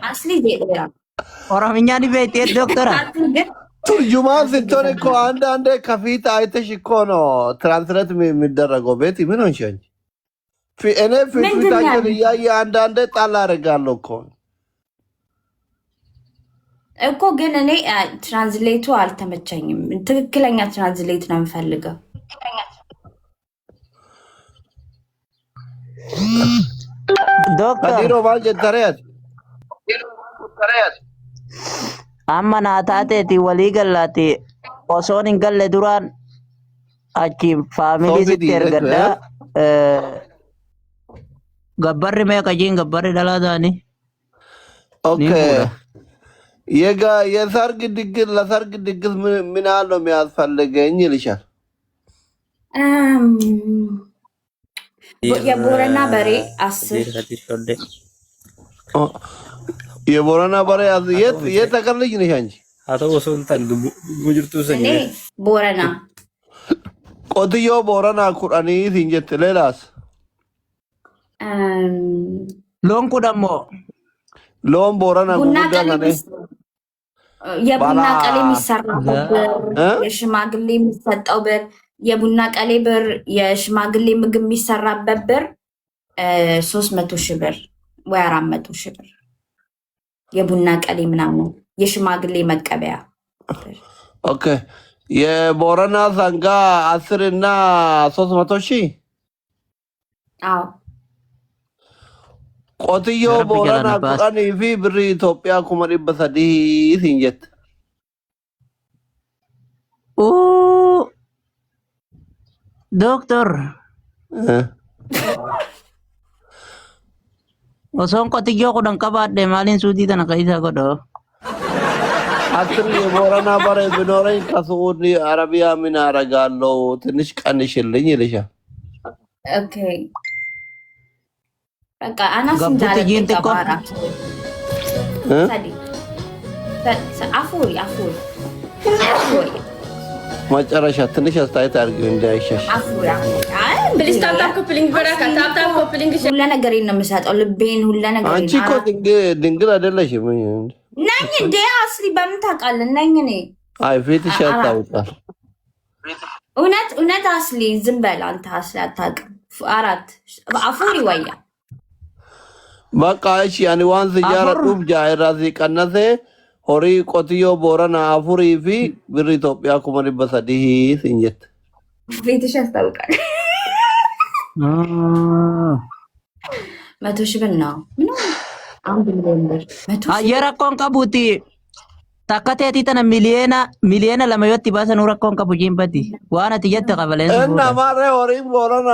Asli jedheera. Oromiyaa ni beekte doktora. Turjumaan sintoon እኮ አንዳንዴ ከፊት አይተሽ እኮ ነው ትራንስሌት የሚደረገው ቤት ምን ሆንሽ አንቺ? እኔ ፊታቸውን እያየ አንዳንዴ ጣል አደርጋለሁ እኮ ግን እኔ ትራንስሌቱ አልተመቸኝም። ትክክለኛ ትራንስሌት ነው የምፈልገው። ዶክተር ከዲሮ ባልጀተሪያት amma naa taateeti walii gallaati osoon hin galle duraan achi faamilii sitti ergadhaa gabbarri meeqa jiin gabbarri dhalaa ta'anii ኦኬ የሰርግ ድግስ ለሰርግ ድግስ ምን ያህል ነው የሚያስፈልገኝ ይልሻል? የቦረና በሬ 10 የቦረና በሬ የት ሀገር ልጅ ነሽ አንቺ? እኔ ቦረና ቆትዮ ቦረና ኩራኒ ሲንጀት ሌላስ loon kun ammoo ሎን ቦረና የቡና ቀሌ የሚሰራበት ብር፣ የሽማግሌ የሚሰጠው ብር፣ የቡና ቀሌ ብር፣ የሽማግሌ ምግብ የሚሰራበት ብር 300 ሺህ ብር ወይ 400 ሺህ ብር የቡና ቀሌ ምናምን የሽማግሌ መቀበያ። ኦኬ የቦረና ሰንጋ 10 እና 300 ሺህ። አዎ ቆትዮ ቦረና ቁራኒ ፊ ብር ኢትዮጵያ ኩመሪ በሰዲ ሲንጀት doktor osoon qotiyyoo kudhan qabaadhe maaliin suutii tana keessa godho አስር የቦረና በሬ ቢኖረኝ ከስዑድ አረቢያ ምን አረጋለሁ? ትንሽ ቀንሽልኝ ይልሻል። ኦኬ በቃ አናስ እንዳለ ተቀባራ አፉሪ መጨረሻ ትንሽ አስተያየት አድርጊው እንዳይሻሽ። አፉሪ ብሊስ ታፕ ኮፕሊንግ በረካ ታፕ ኮፕሊንግ ሁሉ ነገር ነው የምሰጠው፣ ልቤን ሁሉ ነገር። አንቺ እኮ ድንግል አይደለሽም ነኝ እንዴ? አስሊ በምን ታውቃለህ? ነኝ እኔ። አይ ፊትሽ ያስታውቃል። እውነት አስሊ ዝም በል አንተ። አስሊ አታውቅም። 4 አፉሪ ወያ በቃ እሺ። ያኔ ዋን ዝያራ ዱብ ጃይራዚ ቀነሰ ሆሪ ቆትዮ ቦረና አፉሪ ፊ ብር ኢትዮጵያ ኩመሪ በሰዲ ሲንጀት ፊትሽ ያስታውቃል። 100 ሺህ ብር ነው ምን አንድ ሚሊዮን ብር rakkoon qabuuti takka teetii tana miliyeena lama yotti baasan rakkoon qabu jiimbati waan ati jette qabaleen እና ማረ ሆሪ ቦረና